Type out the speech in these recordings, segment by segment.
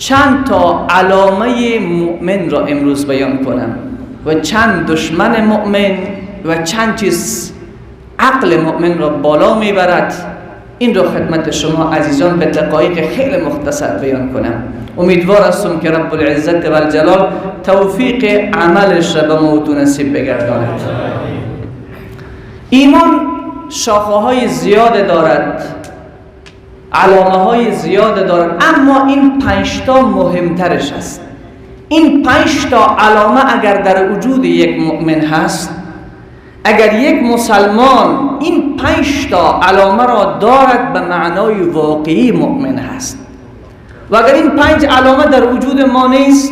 چند تا علامه مؤمن را امروز بیان کنم و چند دشمن مؤمن و چند چیز عقل مؤمن را بالا میبرد. این را خدمت شما عزیزان به دقایق خیلی مختصر بیان کنم. امیدوار هستم که رب العزت و الجلال توفیق عملش را به ما نصیب بگرداند. ایمان شاخه های زیاد دارد، علامه های زیاد دارد، اما این 5 تا مهمترش است. این 5 تا علامه اگر در وجود یک مؤمن هست، اگر یک مسلمان این 5 تا علامه را دارد، به معنای واقعی مؤمن هست. و اگر این 5 علامه در وجود ما نیست،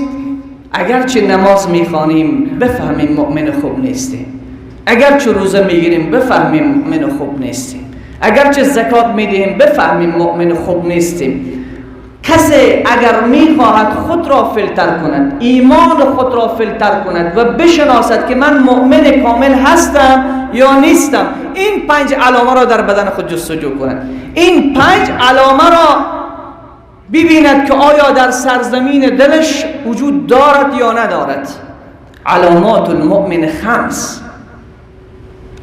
اگرچه نماز میخوانیم بفهمیم مؤمن خوب نیستیم، اگرچه روزه میگیریم بفهمیم مؤمن خوب نیستیم، اگرچه زکات میدهیم بفهمیم مؤمن خوب نیستیم. کسی اگر میخواهد خود را فیلتر کند، ایمان خود را فیلتر کند و بشناسد که من مؤمن کامل هستم یا نیستم، این 5 علامه را در بدن خود جستجو کند. این 5 علامه را ببیند که آیا در سرزمین دلش وجود دارد یا ندارد. علامات المؤمن 5،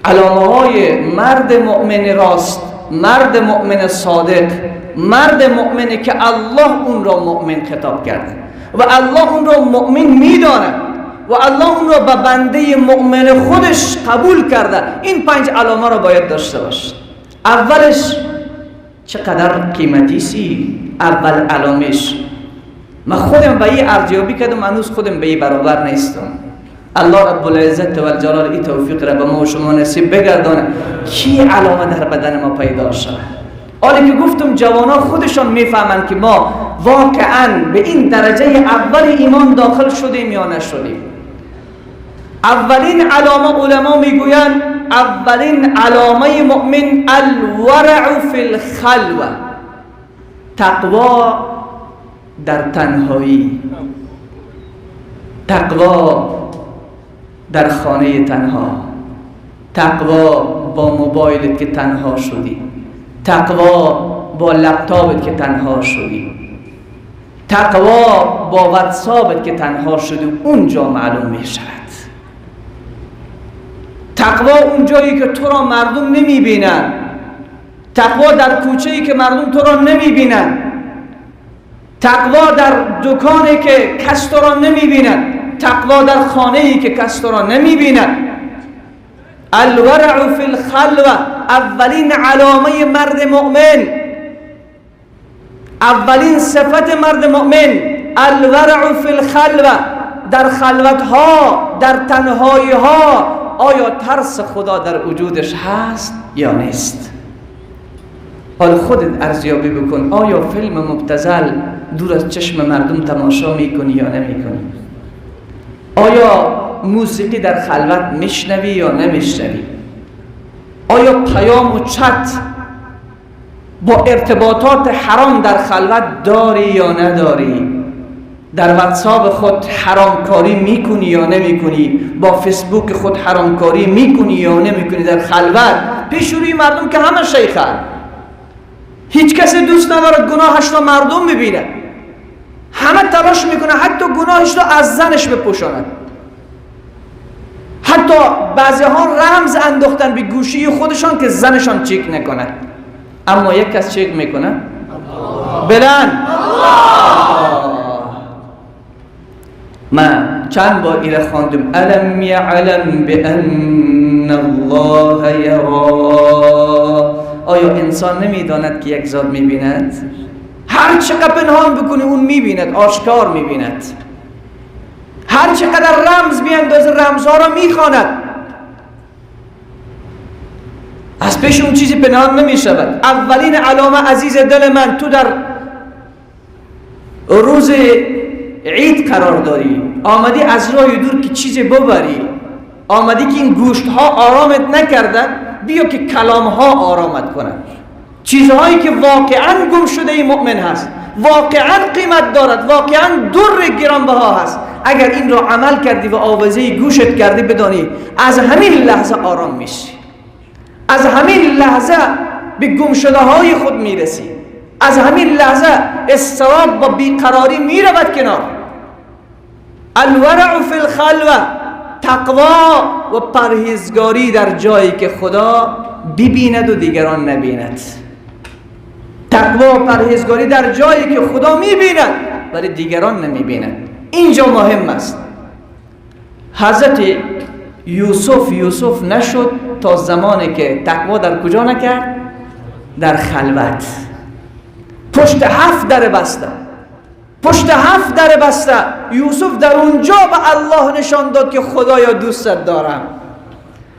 علامه های مرد مؤمن راست، مرد مؤمن صادق، مرد مؤمنی که الله اون را مؤمن خطاب کرده و الله اون را مؤمن میداند و الله اون را به بنده مؤمن خودش قبول کرده. این 5 علامه را باید داشته باش. اولش چقدر قیمتی سی، اول علامش من خودم به این ارزیابی کردم، هنوز خودم به این برابر نیستم. الله رب العزت و الجلال این توفیق را به ما و شما نصیب بگردانه. کی علامه در بدن ما پیدا شد؟ حالی که گفتم جوانا خودشان میفهمند که ما واقعا به این درجه اول ایمان داخل شدیم یا نشدیم. اولین علامه علما میگویند اولین علامه مؤمن الورع فی الخلوه، تقوا در تنهایی، تقوا در خانه تنها، تقوا با موبایلت که تنها شدی، تقوا با لپتاپت که تنها شدی، تقوا با واتساپت که تنها شدی، اونجا معلوم می شود. تقوا اونجایی که تو را مردم نمی بینن، تقوا در کوچه‌ای که مردم تو را نمی بینن، تقوا در دکانی که کس تو را نمی بینن، تقوا در خانه‌ای که کس تو را نمی بینن. الورع فی الخلوه، اولین علامه مرد مؤمن، اولین صفت مرد مؤمن الورع فی الخلوه، در خلوتها، در تنهایی ها آیا ترس خدا در وجودش هست یا نیست؟ حال خودت ارزیابی بکن، آیا فیلم مبتذل دور از چشم مردم تماشا میکنی یا نمیکنی؟ آیا موسیقی در خلوت میشنوی یا نمیشنوی؟ آیا پیام و چت با ارتباطات حرام در خلوت داری یا نداری؟ در واتساپ خود حرامکاری میکنی یا نمیکنی؟ با فیسبوک خود حرامکاری میکنی یا نمیکنی؟ در خلوت پیش روی مردم که همه شیخن، هیچ کسی دوست ندارد گناهش را مردم ببینه، همه تلاش میکنه حتی گناهش را از زنش بپوشاند. حتی بعضی ها رمز انداختن به گوشی خودشان که زنشان چک نکند، اما یک کس چک میکنه. بلند من چند بار ایره خواندم الم یعلم بان الله یرا. آیا انسان نمیداند که یک ذات میبیند؟ هر چقدر پنهان بکنی اون میبیند، آشکار میبیند. هر چقدر رمز بیاندازه رمزها را میخواند، از پیش اون چیزی پنهان نمیشود. اولین علامه عزیز دل من، تو در روز عید قرار داری، آمدی از راه دور که چیزی ببری، آمدی که این گوشت ها آرامت نکردن، بیا که کلام ها آرامت کنند. چیزهایی که واقعا گم شده ای مؤمن هست، واقعا قیمت دارد، واقعا در گرانبها هست. اگر این را عمل کردی و آوازه گوشت کردی، بدانی از همین لحظه آرام میشی، از همین لحظه به گم شده های خود میرسی. از همین لحظه اضطراب و بیقراری میرود کنار. الورع فی الخلوه، تقوا و پرهیزگاری در جایی که خدا ببیند و دیگران نبیند. تقوا و پرهیزگاری در جایی که خدا میبیند ولی دیگران نمیبیند. اینجا مهم است. حضرت یوسف نشد تا زمانی که تقوا در کجا نکرد؟ در خلوت. پشت 7 در بسته، پشت 7 در بسته یوسف در اونجا به الله نشان داد که خدایا دوستت دارم،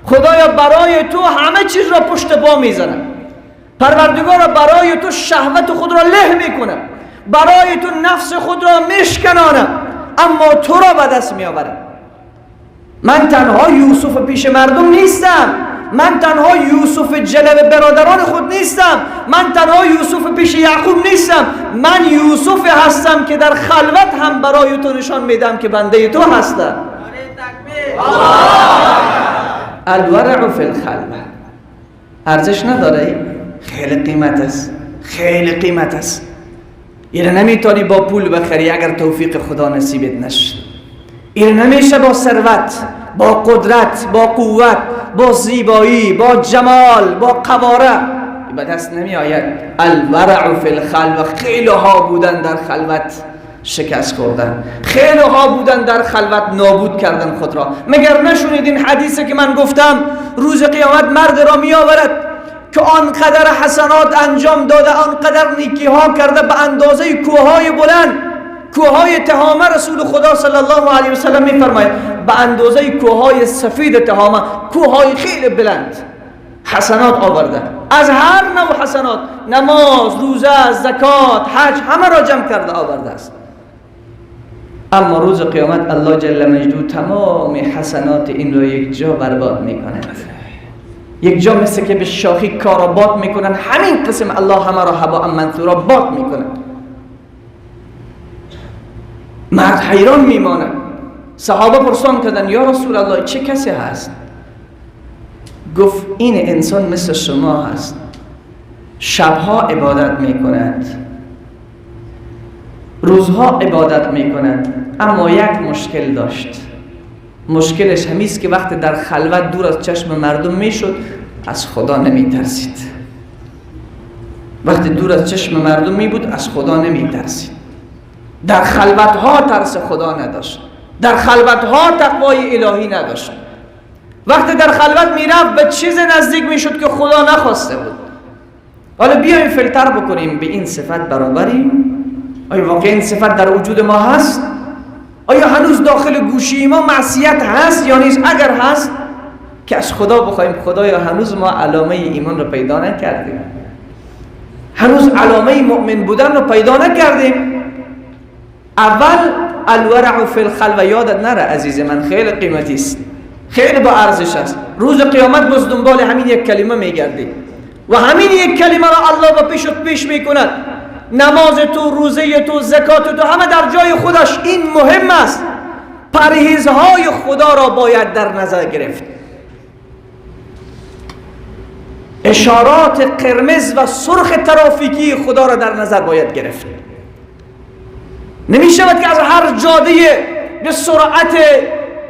خدایا برای تو همه چیز را پشت پا میزنم، پروردگار برای تو شهوت خود را له میکنم، برای تو نفس خود را میشکنانم، اما تو را به دست میآورم. من تنها یوسف پیش مردم نیستم، من تنها یوسف جلوه برادران خود نیستم، من تنها یوسف پیش یعقوب نیستم، من یوسف هستم که در خلوت هم برای تو نشان میدم که بنده تو هستم. الورع فی الخلوه. ارزش نداره؟ خیلی قیمت است، خیلی قیمت است. این نمیتونی با پول بخری اگر توفیق خدا نصیبت نشد. این نمیشه با ثروت، با قدرت، با قوت، با زیبایی، با جمال، با قواره به دست نمی آید. الورع فی الخلوه. خیلی ها بودن در خلوت شکست خوردن، خیلی ها بودن در خلوت نابود کردن خود را. مگر نشنیدین حدیثی که من گفتم روز قیامت مرد را می آورد که آنقدر حسنات انجام داده، آنقدر نیکی ها کرده به اندازه کوههای بلند، کوههای تهامه. رسول خدا صلی الله علیه و سلم می فرماید به اندازه کوههای سفید تهامه، کوههای خیلی بلند حسنات آورده، از هر نوع حسنات، نماز، روزه، زکات، حج، همه را جمع کرده آورده است. اما روز قیامت الله جل مجدو تمام حسنات این را یک جا برباد می کند. یک جا مثل که به شاخی کارا باد می کنند، همین قسم الله همه را هباء منثورا باد می کند. مرد حیران میماند. صحابه پرسان کردن یا رسول الله چه کسی هست؟ گفت این انسان مثل شما هست، شبها عبادت میکند، روزها عبادت میکند، اما یک مشکل داشت. مشکلش همیست که وقتی در خلوت دور از چشم مردم میشد از خدا نمیترسید. وقتی دور از چشم مردم میبود از خدا نمیترسید. در خلوتها ترس خدا نداشت، در خلوتها تقوای الهی نداشت. وقتی در خلوت میرفت به چیز نزدیک میشد که خدا نخواسته بود. حالا بیایم فیلتر بکنیم، به این صفت برابریم؟ آیا واقعا این صفت در وجود ما هست؟ آیا هنوز داخل گوشی ما معصیت هست یا نیست؟ اگر هست که از خدا بخوایم خدایا هنوز ما علامه ایمان رو پیدا نکردیم، هنوز علامه مؤمن بودن رو پیدا نکردیم. اول الورع فی الخلوه. یادت نره عزیز من، خیلی قیمتی است، خیلی با ارزش است. روز قیامت باز دنبال همین یک کلمه میگردی و همین یک کلمه را الله با پیش میکند. نماز تو، روزه تو، زکات تو همه در جای خودش. این مهم است. پرهیزهای خدا را باید در نظر گرفت. اشارات قرمز و سرخ ترافیکی خدا را در نظر باید گرفت. نمی شود که از هر جاده به سرعت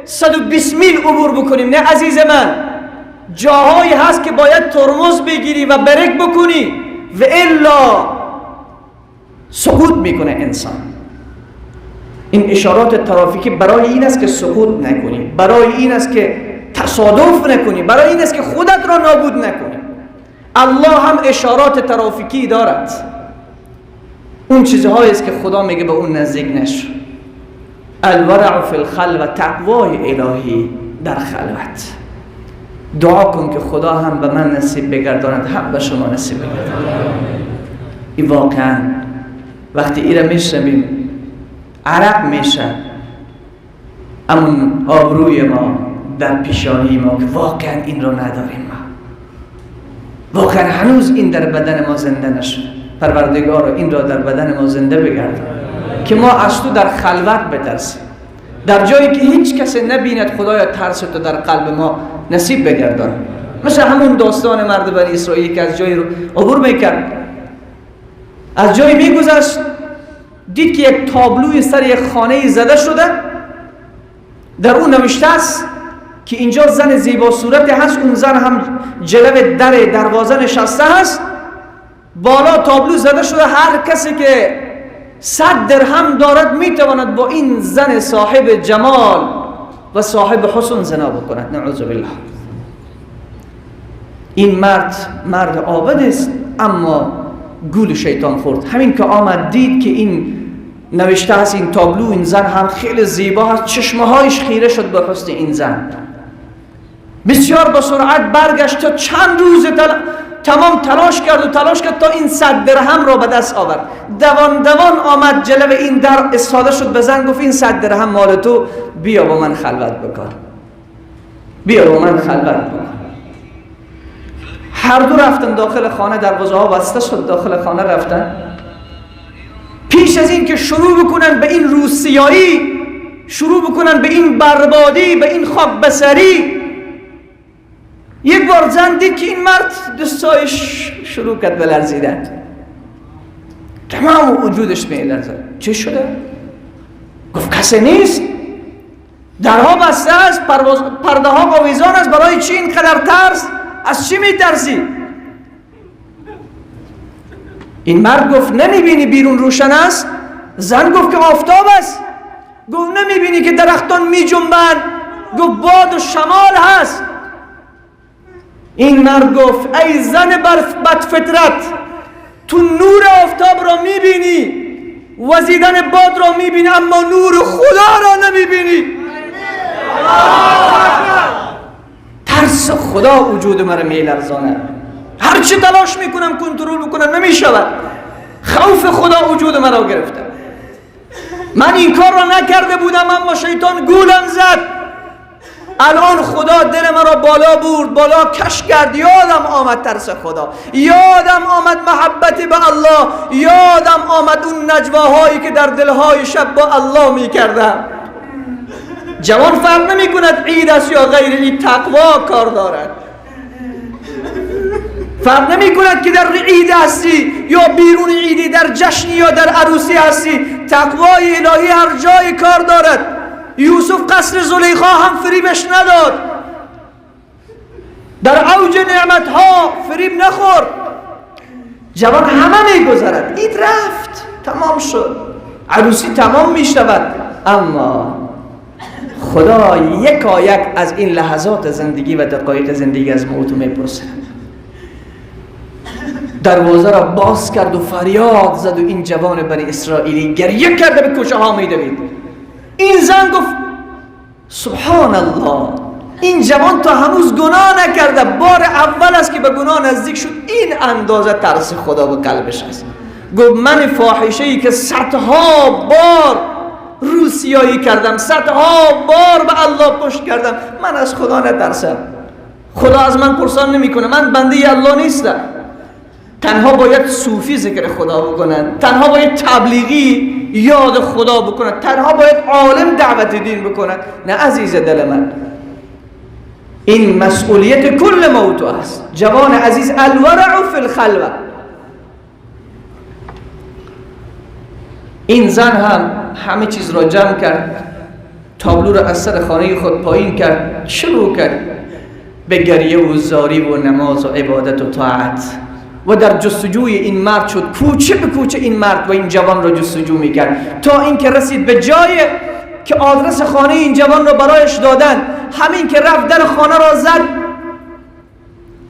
120 میل عبور بکنیم. نه عزیز من، جاهایی هست که باید ترمز بگیری و بریک بکنی و الا سقوط میکنه انسان. این اشارات ترافیکی برای این است که سقوط نکنی، برای این است که تصادف نکنی، برای این است که خودت را نابود نکنی. الله هم اشارات ترافیکی دارد. اون چیزهایی است که خدا میگه به اون نزدیک نشو. الورع فی الخلوه، تقوای الهی در خلوت. دعا کن که خدا هم به من نصیب بگرداند، هم به شما نصیب بگرداند. این واقعا وقتی ایره میشنویم عرق میشه امون آبروی ما در پیشانی ما که واقعا این رو نداریم. ما واقعا هنوز این در بدن ما زنده نشد. پروردگار این را در بدن ما زنده بگردان که ما از تو در خلوت بترسیم، در جایی که هیچ کسی نبیند. خدایا ترس تو در قلب ما نصیب بگردان. مثل همون داستان مرد بنی اسرائیل که از جایی رو عبور میکرد، از جایی میگذشت دید که یک تابلوی سر یک خانه زده شده، در اون نوشته است که اینجا زن زیبا صورتی هست، اون زن هم جلو در دروازه نشسته هست، بالا تابلو زده شده هر کسی که 100 درهم دارد میتواند با این زن صاحب جمال و صاحب حسن زنا بکند. نعوذ بالله. این مرد عابد است، اما گول شیطان خورد. همین که آمد دید که این نوشته است این تابلو این زن هم خیلی زیبا هست، چشمهایش خیره شد به حسن این زن. بسیار با سرعت برگشت تا چند روز تمام تلاش کرد تا این 100 درهم را به دست آورد. دوان آمد جلو این در استاده شد به زن، گفت این 100 درهم مال تو، بیا با من خلوت بکن، بیا با من خلوت بکن. هر دو رفتن داخل خانه، دروازه ها بسته شد، داخل خانه رفتن. پیش از این که شروع بکنن به این روسیایی، شروع بکنن به این بربادی، به این خاک بسری، یک بار زن دید که این مرد دستایش شروع کرد به لرزیدن، تمام وجودش میلرزد. چه شده؟ گفت کسی نیست، درها بسته است، پرده ها آویزان است، برای چی اینقدر ترس؟ از چی میترسی؟ این مرد گفت نمیبینی بیرون روشن است؟ زن گفت که آفتاب است. گفت نمیبینی که درختان میجنبند؟ گفت باد و شمال هست. این مرد گفت ای زن بدفطرت، تو نور آفتاب را میبینی، وزیدن باد را میبینی، اما نور خدا را نمیبینی. ترس خدا وجود مرا میلرزانه، هر چی تلاش میکنم کنترل بکنم نمیشود. خوف خدا وجود مرا گرفته. من این کار را نکرده بودم، اما شیطان گولم زد. الان خدا دل مرا بالا برد، بالا کش کرد. یادم آمد ترس خدا، یادم آمد محبت به الله، یادم آمد اون نجواهایی که در دلهای شب با الله میکردم. جوان فرق نمی کند عید است یا غیر عید، تقوا کار دارد. فرق نمی کند که در عید هستی یا بیرون عیدی، در جشنی یا در عروسی هستی، تقوای الهی هر جای کار دارد. یوسف قصر زلیخا هم فریبش نداد، در اوج نعمت ها فریب نخورد. جوان همه میگذرد، عید رفت تمام شد، عروسی تمام میشود، اما خدا یکایک از این لحظات زندگی و دقایق زندگی از ما تو میپرسه. دروازه را باز کرد و فریاد زد و این جوان بنی اسرائیلی گریه کرده به کوچه ها میدوید. این زن گفت سبحان الله، این جوان تا هنوز گناه نکرده، بار اول است که به گناه نزدیک شد، این اندازه ترس خدا به قلبش است. گفت من فاحشه‌ای که صدها بار روسیایی کردم، صدها بار به الله پشت کردم، من از خدا نترسم. خدا از من پرسان نمیکنه، من بنده الله نیستم. تنها باید صوفی ذکر خدا بکنن، تنها باید تبلیغی یاد خدا بکنن، تنها باید عالم دعوت دین بکنن. نه عزیز دل من، این مسئولیت کل موتو است. جوان عزیز، الورع فی الخلوه. این زن هم همه چیز را جمع کرد، تابلو را از سر خانه خود پایین کرد، شروع کرد به گریه و زاری و نماز و عبادت و طاعت و در جستجوی این مرد شد. کوچه به کوچه این مرد و این جوان را جستجو میکرد تا اینکه رسید به جای که آدرس خانه این جوان را برایش دادن. همین که رفت در خانه را زد،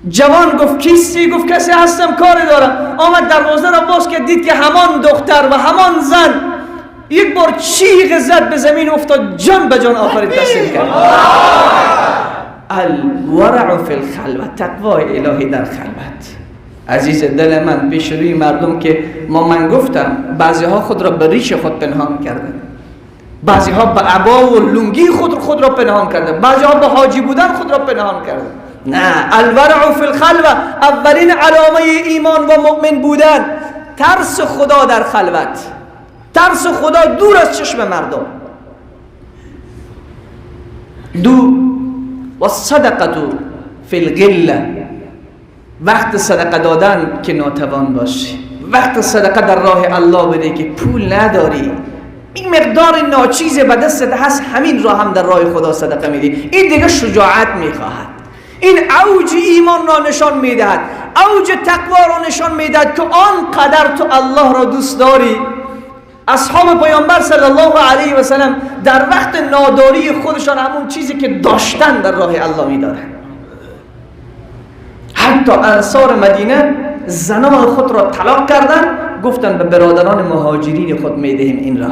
جوان گفت کیستی؟ گفت کسی هستم، کاری دارم. آمد دروازه را باز کرد، دید که همان دختر و همان زن یک بار چیغ زد، به زمین افتاد، جان به جان آفرید تحصیل کرد. الورع فی الخلوه، تقوای الهی در خلوت. عزیز دل من، پیش روی مردم که من گفتم بعضی ها خود را به ریش خود پنهان کردن، بعضی ها به عبا و لنگی خود را پنهان کردن، بعضی ها به حاجی بودن خود را پنهان کردن. نه، الورع فی الخلوه، اولین علامه ایمان و مؤمن بودن ترس خدا در خلوت، ترس خدا دور از چشم مردم. دو و صدقه فی الغله، وقت صدقه دادن که ناتوان باشی، وقت صدقه در راه الله بده که پول نداری، این مقدار ناچیز به دستت هست، همین را هم در راه خدا صدقه میدی، این دیگه شجاعت میخواهد. این اوج ایمان را نشان میدهد، اوج تقوا را نشان میدهد که آنقدر تو الله را دوست داری. اصحاب پیامبر صلی الله علیه و سلم در وقت ناداری خودشان همون چیزی که داشتن در راه الله میدادن. حتی انصار مدینه زنان خود را طلاق کردن، گفتن به برادران مهاجرین خود میدهیم این را.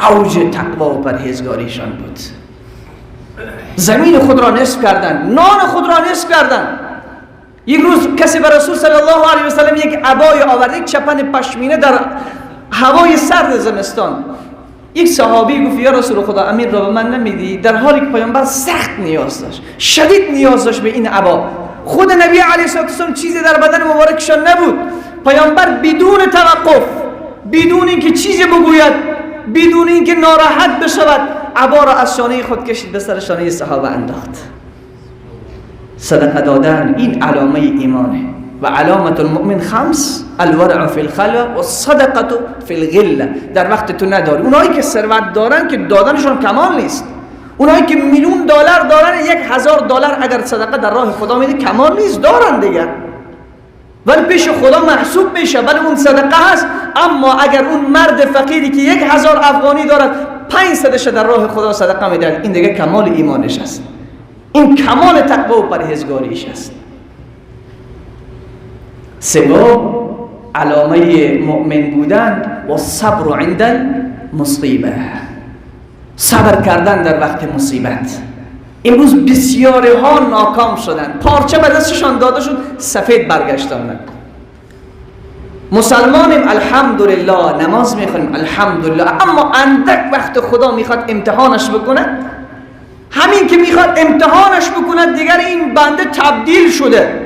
اوج تقوا و پرهیزگاریشان بود. زمین خود را نصف کردن، نان خود را نصف کردن. یک روز کسی به رسول صلی الله علیه و سلم یک عبای آورد، یک چپن پشمینه در هوای سرد زمستان. یک صحابی گفت یا رسول خدا امیر را به من نمیدی؟ در حالی که پیامبر سخت نیاز داشت، شدید نیاز داشت به این عبا. خود نبی علیه السلام چیزی در بدن مبارکشان نبود. پیامبر بدون توقف، بدون اینکه چیزی بگوید، بدون اینکه ناراحت بشود، عبا را از شانه خود کشید به سر شانه صحابه انداخت. صدقه دادن این علامه ایمانه. و علامت المؤمن خمس: الورع فی الخلوه و الصدقه فی الغله. در وقت تو نداری. اونایی که ثروت دارن که دادنشون کمال نیست، اونایی که $1,000,000 دارن، $1,000 اگر صدقه در راه خدا میده کمال نیست، دارن دیگر، ولی پیش خدا محسوب میشه، ولی اون صدقه هست. اما اگر اون مرد فقیری که 1,000 افغانی دارد 500 در راه خدا صدقه میده، این دیگه کمال ایمانش است، این کمال تقوا و پرهیزگاریش است. سوم، علامه مؤمن بودن و صبر عند المصیبه، صبر کردن در وقت مصیبت. امروز بسیاری ها ناکام شدن، پارچه به دستشان داده شد سفید برگشتند. مسلمانیم الحمدلله، نماز میخونیم الحمدلله، اما اندک وقت خدا میخواد امتحانش بکنه، همین که میخواد امتحانش بکنه دیگر این بنده تبدیل شده.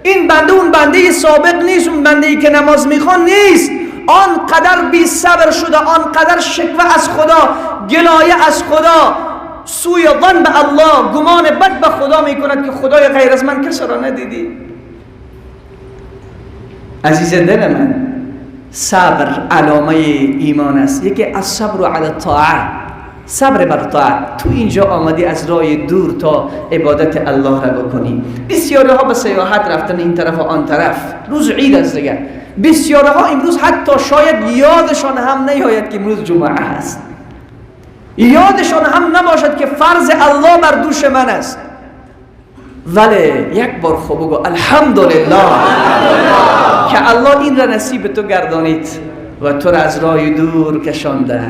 این بنده اون بنده سابق نیست، اون بنده ای که نماز میخوان نیست. آنقدر بی صبر شده، آنقدر شکوه از خدا، گلایه از خدا، سوی ظن به الله، گمان بد به خدا میکند که خدای غیر از من کس را ندیدی. عزیز دل من، صبر علامه ایمان است. یکی الصبر علی الطاعه، صبر بر طاعت. تو اینجا آمدی از راه دور تا عبادت الله را بکنی. بسیاری ها به سیاحت رفتن این طرف و آن طرف، روز عید است دیگر. بسیاری ها امروز حتی شاید یادشان هم نیاید که امروز جمعه هست، یادشان هم نباشد که فرض الله بر دوش من است، ولی یک بار خوب بگو الحمدلله که الله این را نصیب تو گردانید و تو را از راه دور کشانده،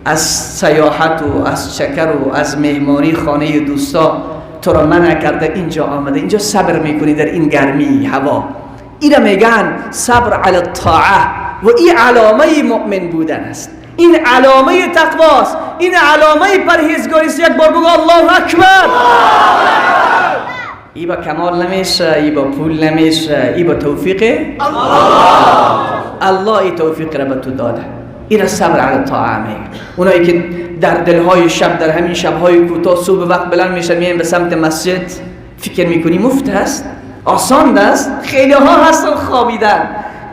از سیاحت و از چکر و از مهمانی خانه دوستا تو را منع کرده، اینجا آمده، اینجا صبر میکنی در این گرمی هوا. این میگن صبر علی الطاعه و این علامه مؤمن بودن است، این علامه تقواست، این علامه پرهیزگاری است. یک بار بگو الله اکبر. ای با کمال نمیشه، ای با پول نمیشه، ای با توفیق الله ای توفیق را به تو داده. این صبر علی الطاعه میگه. اونایی که در دلهای شب، در همین شبهای کوتاه صبح وقت بلند میشه میان به سمت مسجد، فکر میکنی مفت است، آسان است؟ خیلی ها هستن خوابیدن،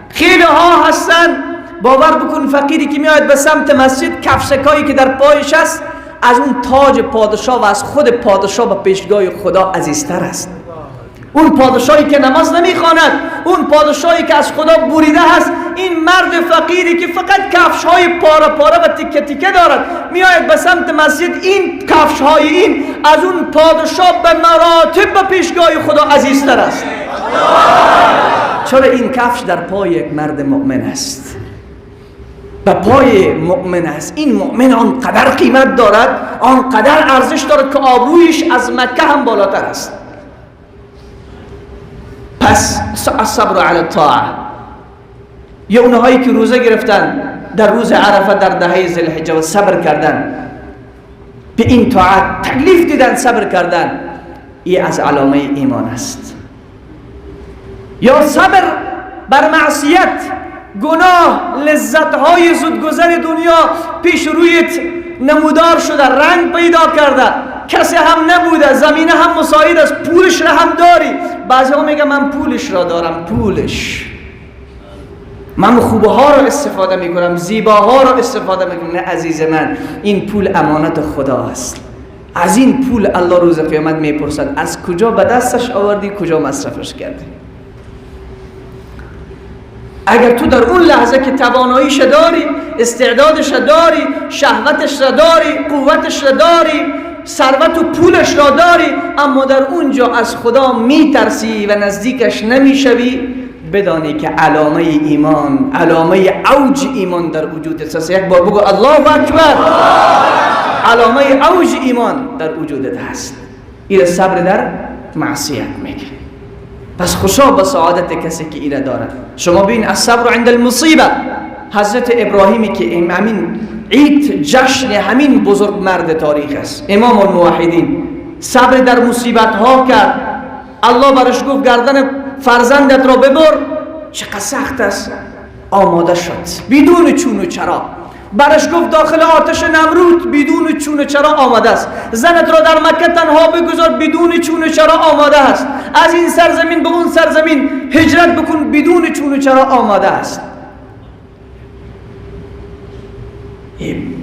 خیلی ها هستن. باور بکن فقیری که میاد به سمت مسجد، کفشکایی که در پایش است از اون تاج پادشاه و از خود پادشاه به پیشگاه خدا عزیزتر است. اون پادشاهی که نماز نمیخواند، اون پادشاهی که از خدا بریده هست، این مرد فقیری که فقط کفش‌های پاره پاره و تیکه تیکه دارد میآید به سمت مسجد، این کفش‌های این از اون پادشاه به مراتب به پیشگاه خدا عزیزتر است. چرا این کفش در پای یک مرد مؤمن است، به پای مؤمن است. این مؤمن آنقدر قیمت دارد، آنقدر ارزش دارد که آبرویش از مکه هم بالاتر است. پس الصبر علی الطاعه. یا اونهایی که روزه گرفتن در روز عرفه در دهه ذوالحجه و صبر کردن، به این طاعت تکلیف دیدن، صبر کردن، این از علامه ایمان است. یا صبر بر معصیت، گناه، لذت‌های زودگذر دنیا پیش رویت نمودار شده، رنگ پیدا کرده، کسی هم نبوده، زمینه هم مساعد است، پولش را هم داری. بعضی ها میگه من پولش را دارم، پولش من خوبه ها رو استفاده میکنم، زیباها رو استفاده میکنم. نه عزیز من، این پول امانت خدا است. از این پول الله روز قیامت میپرسد از کجا به دستش آوردی، کجا مصرفش کردی. اگر تو در اون لحظه که تواناییش داری، استعدادش داری، شهوتش داری، قوتش داری، ثروت و پولش را داری، اما در اونجا از خدا میترسی و نزدیکش نمیشوی، بدانی که علامه ایمان، علامه اوج ایمان در وجودت است. یک بار بگو الله اکبر. علامه اوج ایمان در وجودت هست. این صبر در معصیت میگه. پس خوشا به سعادت کسی که ایره دارد. شما ببین الصبر عند المصیبه، حضرت ابراهیمی که همین عید جشن همین بزرگ مرد تاریخ است، امام الموحدین، صبر در مصیبت ها کرد. الله برش گفت گردن فرزندت را ببر، چقدر سخت است، آماده شد بدون چون و چرا. برش گفت داخل آتش نمرود، بدون چون و چرا آماده است. زنت را در مکه تنها بگذار، بدون چون و چرا آماده است. از این سرزمین به اون سرزمین هجرت بکن، بدون چون و چرا آماده است.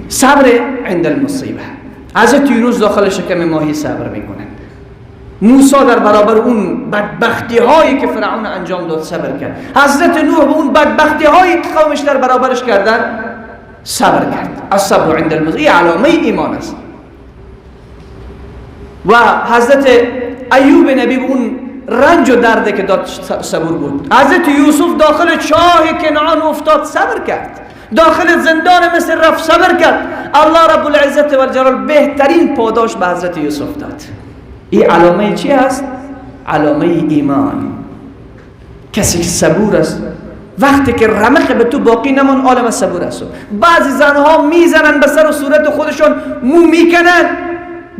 صبر عند المصیبه. حضرت یونس داخل شکم ماهی صبر میکنه. موسی در برابر اون بدبختی هایی که فرعون انجام داد صبر کرد. حضرت نوح به اون بدبختی هایی که قومش در برابرش کردن صبر کرد. الصبر عند المصیبه علامه ایمان است. و حضرت ایوب نبی به اون رنج و درد که داد صبور بود. حضرت یوسف داخل چاه کنعان افتاد صبر کرد. داخل زندان مصر رفت صبر کرد. الله رب العزت و الجلال بهترین پاداش به حضرت یوسف داد. این علامه چی است؟ علامه ایمان. کسی که صبور است وقتی که رمق به تو باقی نمون، عالم صبور است. بعضی زنها میزنن به سر و صورت خودشون، مو میکنن،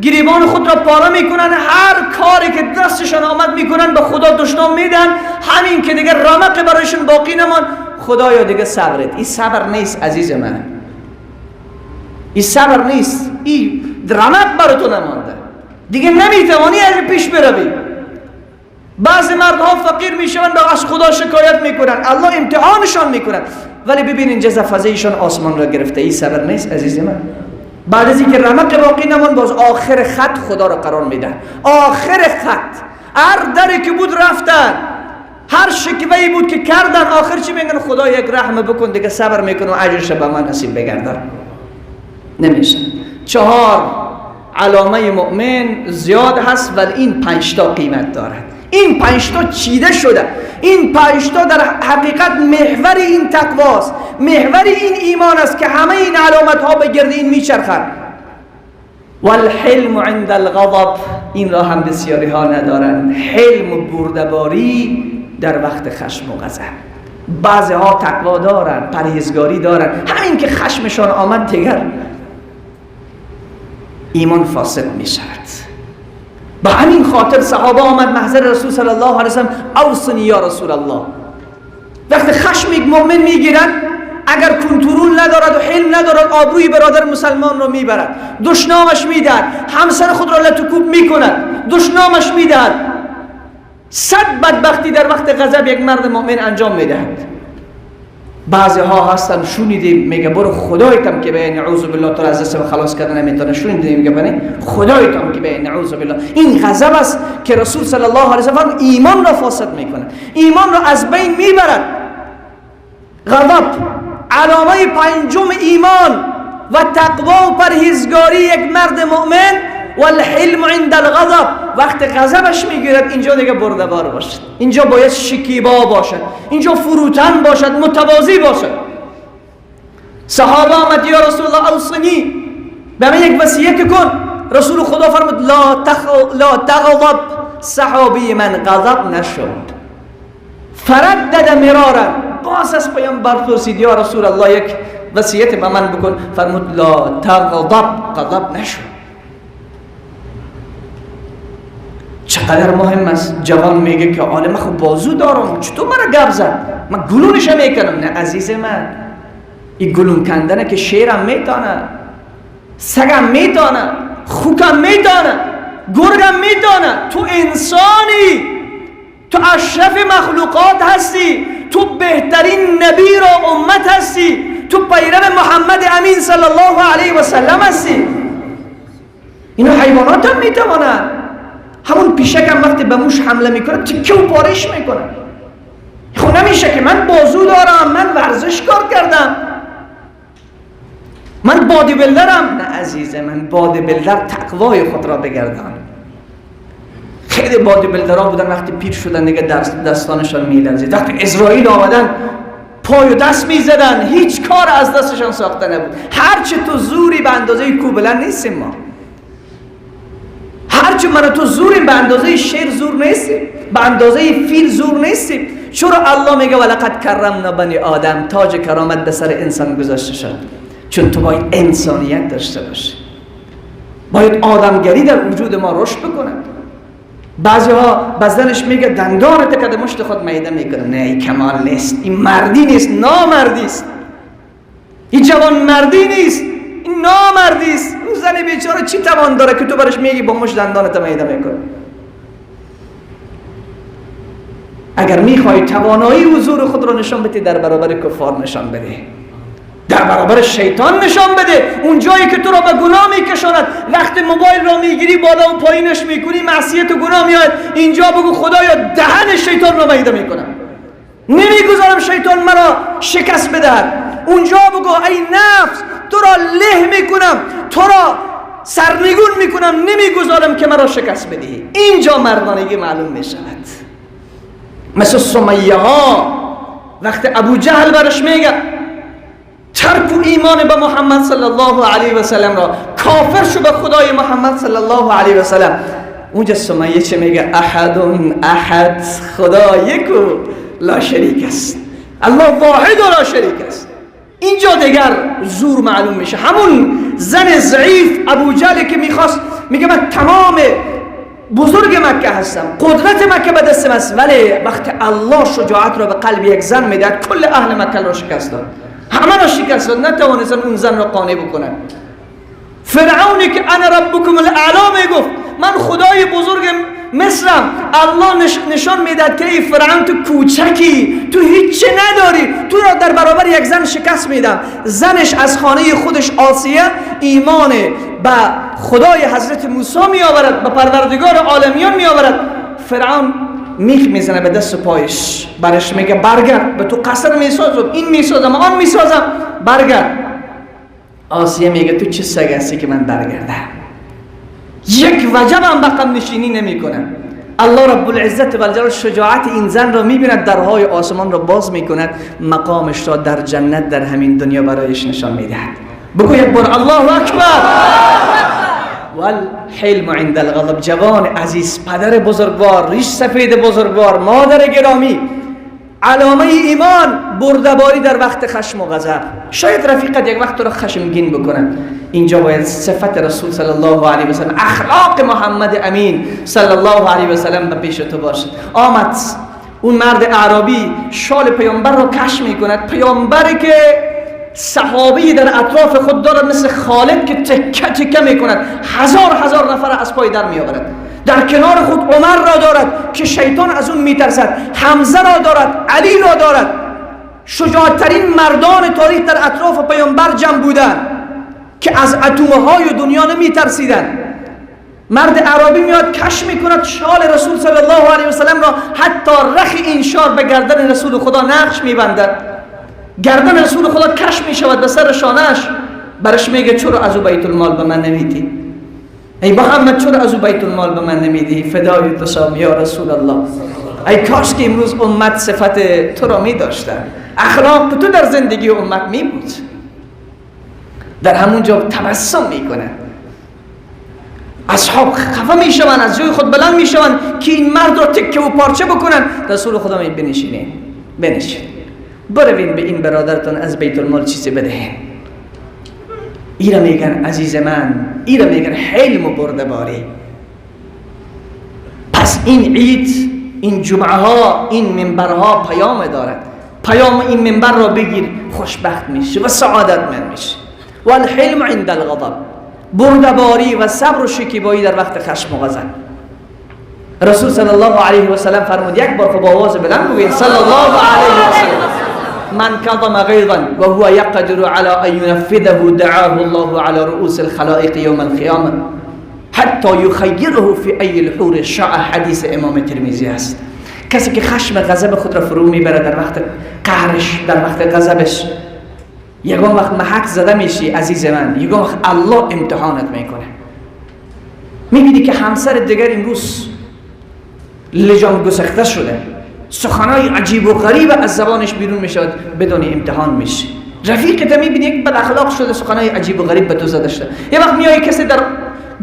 گریبان خود را پاره میکنن، هر کاری که دستشان آمد میکنن، به خدا دشنام میدن، همین که دیگه رمق برایشون باقی نمون. خدایا دیگه صبرت. این صبر نیست عزیز من، این صبر نیست، این رمق برای تو نمانده، دیگه نمیتوانی از پیش بروی. بعضی مردها فقیر میشون و از خدا شکایت میکنن، الله امتحانشان میکنن، ولی ببینین جزافزهشان آسمان را گرفته. این صبر نیست عزیز من. بعد از اینکه رمق باقی نماند، باز آخر خط خدا را قرار میدن. آخر خط هر دری که بود رفتن، هر شکوهی بود که کردن، آخر چی میگن؟ خدا یک رحم بکن، دیگه صبر میکنه و اجرش به من نصیب بگردن. نمیشه. 4 علامه مؤمن زیاد هست، ولی این 5 تا قیمت دارد. این 5 تا چیده شده. این 5 تا در حقیقت محور این تقواست، محور این ایمان است که همه این علامت ها به گرد این میچرخند. والحلم عند الغضب، این را هم بسیاری ها ندارن. حلم و بردباری در وقت خشم و غضب. بعضی ها تقوا دارن، پرهیزگاری دارن، همین که خشمشان آمد دیگر ایمان فاسد می شود. به همین خاطر صحابه آمد محضر رسول صلی الله علیه وسلم، اوصنی یا رسول الله. وقتی خشم یک مؤمن میگیرد، اگر کنترل ندارد و حلم ندارد، آبروی برادر مسلمان رو میبرد، دشنامش میدهد، همسر خود را لطکوب میکند، دشنامش میدهد. 100 بدبختی در وقت غضب یک مرد مؤمن انجام میدهد. بعضی ها هستن شونیدیم میگه برو خدایتم که به نعوذ بالله تو از دست خلاص کردن نمیتونه. شونیدیم میگه بنی خدایتم که به نعوذ بالله. این غضب است که رسول صلی الله علیه و سلم ایمان را فاسد میکنه، ایمان را از بین میبرد. غضب علامه 5 ایمان و تقوا و پرهیزگاری یک مرد مؤمن. والحلم عند الغضب، وقت غضبش میگیرد اینجا دیگه بردبار باشد، اینجا باید شکیبا باشد، اینجا فروتن باشد، متواضع باشد. صحابه آمد یا رسول الله اوصنی، به من یک وصیت کن. رسول خدا فرمود لا تغضب. صحابی من غضب نشد. فردد مرارا، باز از پیامبر پرسید یا رسول الله یک وصیت به من بکن. فرمود لا تغضب، غضب نشد. چقدر مهم است. جوان میگه که عالم خب بازو دارم، چطور مرا گپ زد، من گلونش میکنم. نه عزیز من، این گلون کندنه که شیرم میتانه، سگم میتانه، خوکم میتانه، گرگم میتانه. تو انسانی، تو اشرف مخلوقات هستی، تو بهترین نبی و امت هستی، تو پیرو محمد امین صلی الله علیه و سلم هستی. اینا حیوانات هم میتوانند. همون پیشک هم وقتی به موش حمله میکنه تکه و پارش میکنه. خب نمیشه که من بازو دارم، من ورزش کار کردم، من بادی بلدرم. نه عزیز من، بادی بلدر تقوای خود را بگردان. خیلی بادی بلدرها بودن وقتی پیر شدن دیگه دستانشان میلرزید. وقتی اسرائیل آمدن پای و دست میزدن، هیچ کار از دستشان ساخته نبود. هرچه تو زوری به اندازه کوبلن نیستیم ما، هرچه من تو زوریم به اندازه شیر زور نیستیم، به اندازه فیل زور نیستیم. چرا الله میگه ولقد کرمنا بنی آدم، تاج کرامت به سر انسان گذاشته شد؟ چون تو باید انسانیت داشته باشی، باید آدمگری در وجود ما رشد بکنه. بعضی ها بدنش میگه دندانت که مشت خود میده میکنه. نه، این کمال نیست، این مردی نیست، نامردی است. این جوان مردی نیست، این نامردی است. اون زن بیچاره چی توان داره که تو برش میگی با مشت دندانت میده میکنه؟ اگر میخوای توانایی حضور خود رو نشان بدی، در برابر کفار نشان بده، در برابر شیطان نشان بده. اون جایی که تو را به گناه میکشاند، وقتی موبایل را میگیری بالا و پایینش میکنی، معصیت و گناه میاد، اینجا بگو خدایا دهن شیطان را میده میکنم، نمیگذارم شیطان مرا شکست بدهد. اونجا بگو ای نفس تو را له میکنم، تو را سرنگون میکنم، نمیگذارم که مرا شکست بدهی. اینجا مردانگی معلوم میشود. مثل سمیه ها وقتی ابو جهل برش میگه ترک و ایمان به محمد صلی الله علیه و سلم را، کافر شو به خدای محمد صلی الله علیه و سلم، اونجا سمیه چه میگه؟ احد، خدا یک و لا شریک است، الله واحد و لا شریک است. اینجا دیگر زور معلوم میشه. همون زن ضعیف ابو جهل که میخواست، میگه من تمام بزرگ مکه هستم، قدرت مکه به دستم است، ولی وقتی الله شجاعت را به قلب یک زن میدهد کل اهل مکه را شکست داد، همه را شکست داد، نتوانستن اون زن را قانع بکنن. فرعونی که انا ربکم الاعلی میگفت من خدای بزرگ مصرم، الله نشان میداد که ای فرعون تو کوچکی، تو هیچ نداری، تو را در برابر یک زن شکست میدم. زنش از خانه خودش آسیه ایمان به خدای حضرت موسی می آورد، به پروردگار عالمیان می آورد. فرعون میخ میزنه به دست و پایش، برش میگه برگرد، به تو قصر میسازم، این میسازم، آن میسازم، برگرد. آسیه میگه تو چه سگ هستی که من برگردم؟ یک وجبم بقم نشینی نمی کنم. الله رب العزت و الجلال شجاعت این زن را میبیند، درهای آسمان را باز میکند، مقامش را در جنت در همین دنیا برایش نشان میدهد. بگو یک بار الله اکبر. والحلم عند الغضب. جوان عزیز، پدر بزرگوار، ریش سفید بزرگوار، مادر گرامی، علامه ایمان بردباری در وقت خشم و غضب. شاید رفیقت یک وقت تو را خشمگین بکنن، اینجا باید صفت رسول صلی الله علیه و سلم، اخلاق محمد امین صلی الله علیه و سلم به پیش تو باشد. آمد اون مرد اعرابی شال پیامبر را کش میکند، پیامبری که صحابی در اطراف خود دارد مثل خالد که تکه تکه میکند، هزار نفر از پای در میآورد. در کنار خود عمر را دارد که شیطان از اون میترسد، حمزه را دارد، علی را دارد. شجاعترین مردان تاریخ در اطراف پیامبر جمع بودند که از اتمه های دنیا نمیترسیدند. مرد عربی میاد کش میکند شال رسول صلی الله علیه و سلم را، حتی رخ این شال به گردن رسول خدا نقش میبندد، گردن رسول خدا کش میشود به سر شانهش. برش میگه چرا از بیت المال به من نمیدی؟ ای محمد چرا از بیت المال به من نمیدی؟ فدای تو شم یا رسول الله. ای کاش که امروز امت صفت تو را میداشتن، اخلاق تو در زندگی امت می بود. در همون جا تبسم میکنه، اصحاب خفه میشوند، از جای خود بلند میشوند که این مرد را تکه و پارچه بکنن. رسول خدا می بنشینین، بنشین، بروین به این برادرتون از بیت المال چیزی بدهین. ایرا میگن عزیز من، ایرا میگن حلم و بردباری. پس این عید، این جمعه ها، این منبرها پیام دارد. پیام این منبر را بگیر، خوشبخت میشه و سعادتمند میشه. والحلم عند الغضب. بردباری و صبر و شکیبایی در وقت خشم و غضب. رسول صلی الله علیه و سلم فرمود یک بار خب آواز بلند بگید صلی الله علیه و سلم من کظم غیظا و هو یقدر على ان ينفذه دعاه الله على رؤوس الخلائق یوم القیامه حتی یخیره فی ای الحور شاء. حدیث امام ترمذی است. کسی که خشم غضب خود را فرو میبره در وقت قهرش، در وقت غضبش، یگان وقت محک زده میشی عزیز من، یگان وقت الله امتحانت میکنه. میبینی که همسر دیگر امروز لجام گسخته شده، سخنای عجیب و غریب از زبانش بیرون میشود، بدون امتحان میشه. رفیقت میبینی یک بد اخلاق شده، سخنای عجیب و غریب به تو زده شده. یه وقت میای کسی در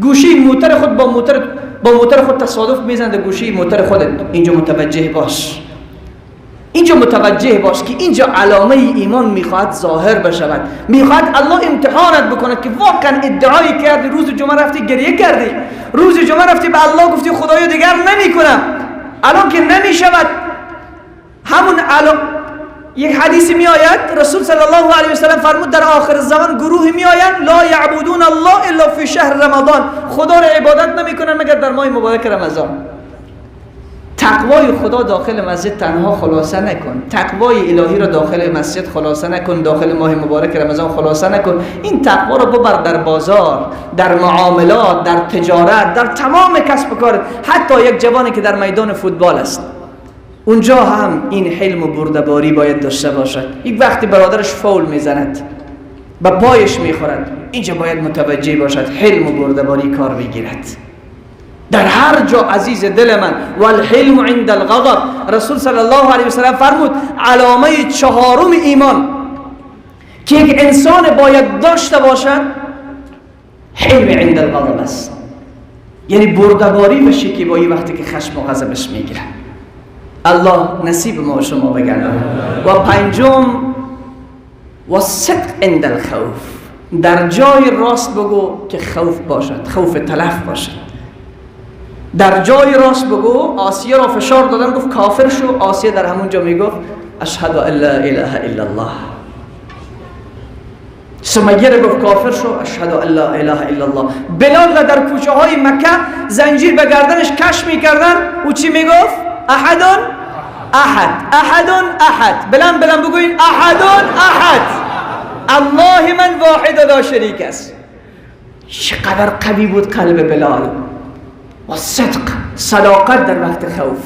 گوشی موتر خود با موتر خود تصادف میزنه، گوشی موتر خودت. اینجا متوجه باش، اینجا متوجه باش که اینجا علامه ایمان میخواد ظاهر بشود. میخواد الله امتحانت بکنه که واقعا ادعای کردی، روز جمعه رفتی گریه کردی، روز جمعه رفتی به الله گفتی خدایا دیگر نمیکنم، الان که نمیشود. همون الان یک حدیثی می آید، رسول صلی الله علیه و سلم فرمود در آخر زمان گروهی می آیند لا یعبدون الله الا فی شهر رمضان، خدا را عبادت نمیکنن مگر در ماه مبارک رمضان. تقوای خدا داخل مسجد تنها خلاصه نکن، تقوای الهی را داخل مسجد خلاصه نکن، داخل ماه مبارک رمضان خلاصه نکن. این تقوا را ببر در بازار، در معاملات، در تجارت، در تمام کسب و کار. حتی یک جوانی که در میدان فوتبال است، اونجا هم این حلم و بردباری باید داشته باشد. یک وقتی برادرش فول میزند و پایش میخورد، اینجا باید متوجه باشد حلم و بردباری کار بگیرد. در هر جا عزیز دل من، والحلم عند الغضب، رسول صلی الله علیه و سلم فرمود علامه چهارم ایمان که یک انسان باید داشته باشد حلم عند الغضب است، یعنی بردباری و شکیبایی وقتی که خشم و غضبش میگیره. الله نصیب ما و شما بگرداند. و پنجم و صدق عند الخوف، در جای راست بگو که خوف باشد، خوف تلف باشد. در جای راست بگو. آسیه را فشار دادن گفت کافر شو، آسیه در همون جا میگفت اشهد ان لا اله الا الله. سمیه را گفت کافر شو، اشهد ان لا اله الا الله. بلال را در کوچه های مکه زنجیر به گردنش کش میکردن، او چی میگفت؟ احد احد احد احد. بلند بگوین احد احد، الله من واحد لا شریک است. چقدر قوی بود قلب بلال. و صدق، صداقت در وقت خوف.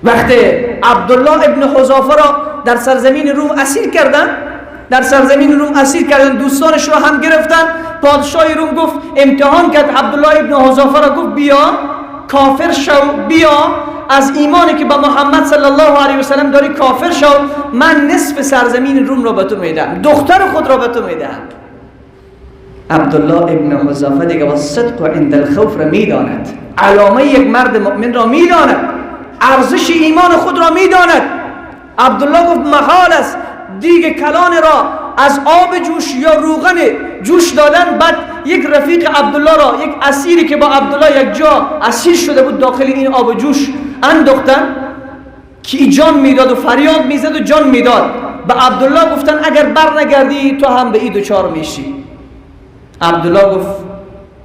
وقتی عبدالله ابن حذافه را در سرزمین روم اسیر کردن، دوستانش را هم گرفتن. پادشاه روم گفت امتحان کرد عبدالله ابن حذافه را، گفت بیا کافر شو، بیا از ایمانی که با محمد صلی الله علیه و سلم داری کافر شو، من نصف سرزمین روم را به تو میدم، دختر خود را به تو میدم. عبدالله ابن حذافه دیگه و صدق عند الخوف را میداند، علامه یک مرد مؤمن را میداند، ارزش ایمان خود را میداند. عبدالله گفت محال است دیگه کلان را از آب جوش یا روغن جوش دادن، بعد یک رفیق عبدالله را، یک اسیری که با عبدالله یک جا اسیر شده بود داخل این آب جوش انداختن که جان میداد و فریاد میزد و جان میداد. به عبدالله گفتن اگر بر نگردی تو هم به این دوچار میشی. عبدالله گفت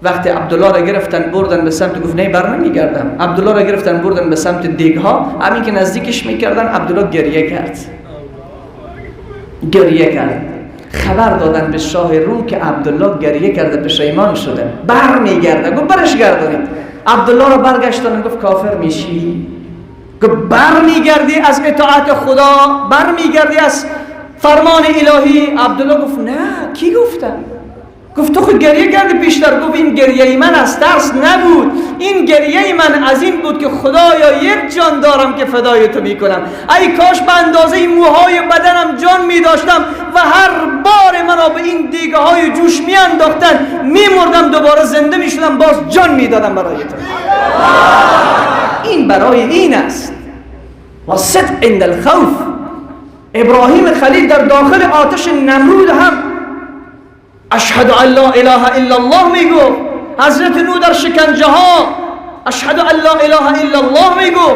وقتی عبدالله را گرفتن بردن به سمت، گفت نه بر نمیگردم. عبدالله را گرفتن بردن به سمت دیگها، همین که نزدیکش میکردن عبدالله گریه کرد. خبر دادن به شاه روم که عبدالله گریه کرده، پشیمان شده، بر میگرده. گفت برش گردانید. عبدالله را برگشتن، گفت کافر میشی؟ گفت بر میگردی از اطاعت خدا، بر میگردی از فرمان الهی؟ عبدالله گفت نه. کی گفتن؟ گفت تو خود گریه کردی پیشتر. گفت این گریه من از ترس نبود، این گریه من از این بود که خدایا یک جان دارم که فدای تو میکنم، ای کاش به اندازه موهای بدنم جان میداشتم و هر بار منو به این دیگه های جوش میانداختن میمردم، دوباره زنده میشدم، باز جان میدادم برای تو. این برای این است. و صدق عند الخوف. ابراهیم خلیل در داخل آتش نمرود هم اشهد ان لا اله الا الله میگو. حضرت نوح در شکنجه ها اشهد ان لا اله الا الله میگو.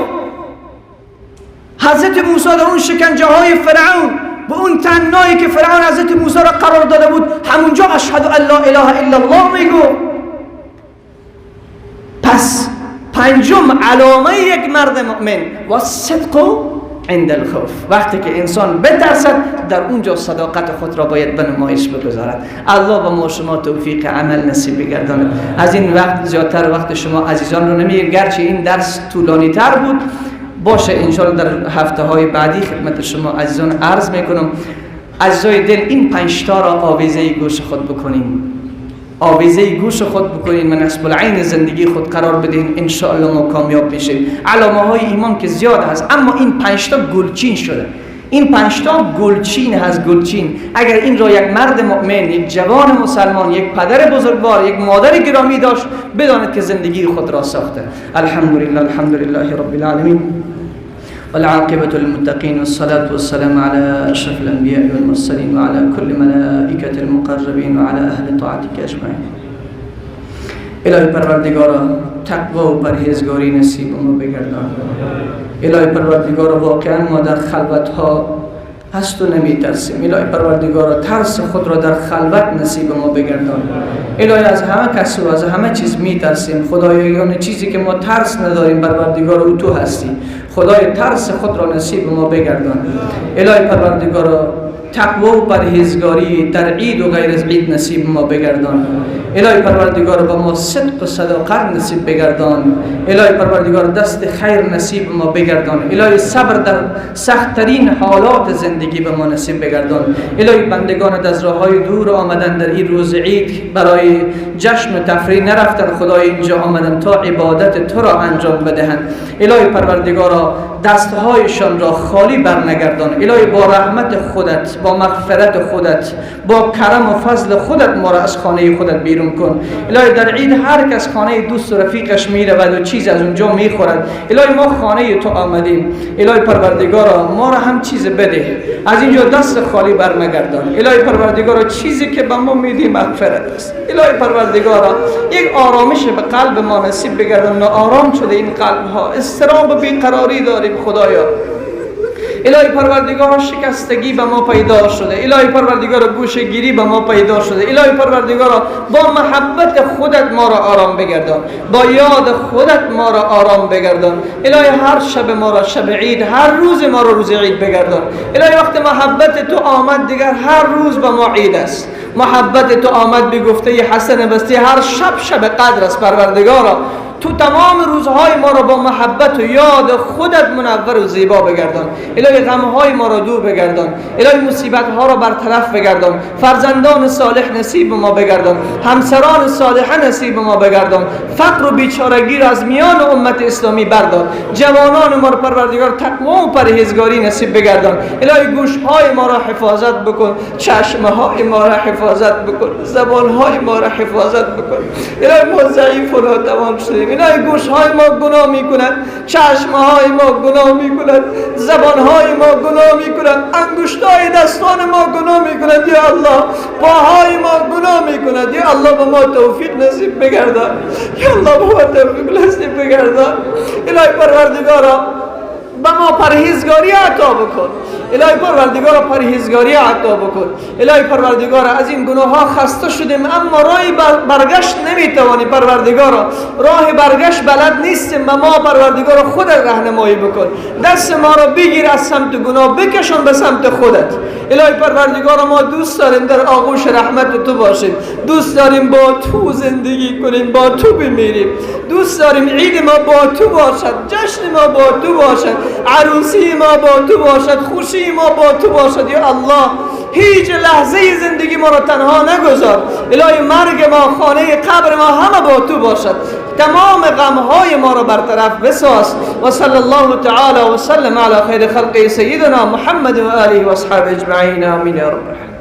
حضرت موسی در اون شکنجه های فرعون، به اون تنهایی که فرعون حضرت موسی را قرار داده بود، همونجا اشهد ان لا اله الا الله میگو. پس پنجم علامه یک مرد مؤمن و صدق عند الخوف، وقتی که انسان بترسد در اونجا صداقت خود را باید به نمایش بگذارد. الله به ما شما توفیق عمل نصیب بگرداند. از این وقت زیادتر وقت شما عزیزان رو نمیگیرم، گرچه این درس طولانی تر بود باشه، انشاءالله در هفته های بعدی خدمت شما عزیزان عرض میکنم. عزیزای دل، این 5 تا را آویزه گوش خود بکنیم، آویزه گوش خود بکنین و نصب العین زندگی خود قرار بدین، انشاءالله ما کامیاب میشیم. علامه های ایمان که زیاد هست، اما این 5 تا گلچین شده. این 5 تا گلچین هست، گلچین. اگر این را یک مرد مؤمن، یک جوان مسلمان، یک پدر بزرگوار، یک مادر گرامی داشت، بداند که زندگی خود را ساخته. الحمدلله الحمدلله رب العالمین والعاقبة للمتقين والصلاة والسلام على أشرف الأنبياء والمرسلين وعلى كل ملائكة المقربين وعلى أهل طاعتك أجمعين. الهی پروردگارا تقوا و پرهیزگاری نصیب ما بگردان. الهی پروردگارا واقعا ما در خلوت ها هست و نمی ترسیم. الهی پروردگارا ترس خود را در خلوت نصیب ما بگردان. الهی از همه کس و از همه چیز می ترسیم. خدایان چیزی که ما ترس نداریم پروردگارا او تو هستی. خدای ترس خود را نصیب ما بگردان. الهی پروردگارا تقوا و پرهیزگاری در عید و غیر از عید نصیب ما بگردان. الهی پروردگار با ما صدق و صداقت نصیب بگردان. الهی پروردگار دست خیر نصیب ما بگردان. الهی صبر در سخت‌ترین حالات زندگی به ما نصیب بگردان. الهی بندگان از راه‌های دور آمدن در این روز عید برای جشن و تفریح نرفتن، خدای اینجا آمدن تا عبادت تو را انجام بدهند. الهی پروردگارا دستهایشان را خالی برنگردان. الهی با رحمت خودت، با مغفرت خودت، با کرم و فضل خودت ما را از خانه خودت بیرون کن. الهی در عید هر کس خانه دوست و رفیقش میرود و چیز از اونجا میخورد. الهی ما خانه تو آمدیم. الهی پروردگارا ما را هم چیز بده، از اینجا دست خالی برنگردان. الهی پروردگارا چیزی که به ما میدی مغفرت است. الهی پروردگارا یک آرامش به قلب ما نصیب بگردان. آرام شده این قلب ها، اضطراب و بیقراری داریم خدایا. الهی پروردگار شکستگی به ما پیدا شده. الهی پروردگار گوشه‌گیری به ما پیدا شده. الهی پروردگار با محبت خودت ما را آرام بگردان، با یاد خودت ما را آرام بگردان. الهی هر شب ما را شب عید، هر روز ما را روز عید بگردان. الهی وقت محبت تو آمد دیگر هر روز به ما عید است. محبت تو آمد به گفته حسن بستی هر شب شب قدر است. پروردگارا تو تمام روزهای ما را با محبت و یاد خودت منور و زیبا بگردان. الهی غمهای ما را دور بگردان. الهی مصیبتها را برطرف بگردان. فرزندان صالح نصیب ما بگردان. همسران صالح نصیب ما بگردان. فقر و بیچارگی را از میان امت اسلامی بردار. جوانان ما را پروردگار تقوا و پرهیزگاری نصیب بگردان. الهی گوشهای ما را حفاظت بکن، چشمهای ما را حفاظت بکن، زبانهای ما را حفاظت بکن. الهی ما ضعیف و ناتوان شدیم. الهی گوشهای ما گناه میکنند، چشمهای ما گناه میکنند، زبانهای ما گناه میکنند، انگشتای دستان ما گناه میکنند. یا الله پاهای ما گناه میکنند. یا الله به ما توفیق نصیب بگردان. یا الله به ما توفیق نصیب بگردان. الهی پروردگارا به ما پرهیزگاری عطا بکن. الهی پروردگارا پرهیزگاری عطا بکن. الهی پروردگارا از این گناه ها خسته شدیم اما راهی برگشت نمیتوانیم. پروردگارا راه برگشت بلد نیستیم. به ما پروردگارا خودت راهنمایی بکن. دست ما را بگیر از سمت گناه بکشون به سمت خودت. الهی پروردگارا ما دوست داریم در آغوش رحمت تو باشیم. دوست داریم با تو زندگی کنیم، با تو بمیریم. دوست داریم عید ما با تو باشد، جشن ما با تو باشد، عروسی ما با تو باشد، خوشی ما با تو باشد. یا الله هیچ لحظه زندگی ما را تنها نگذار. الهی مرگ ما، خانه قبر ما همه با تو باشد. تمام غمهای ما را برطرف بساز. و صلی الله تعالی و سلم علی خیر خلق سیدنا محمد و آله و اصحابه اجمعین. آمین یا رب العالمین.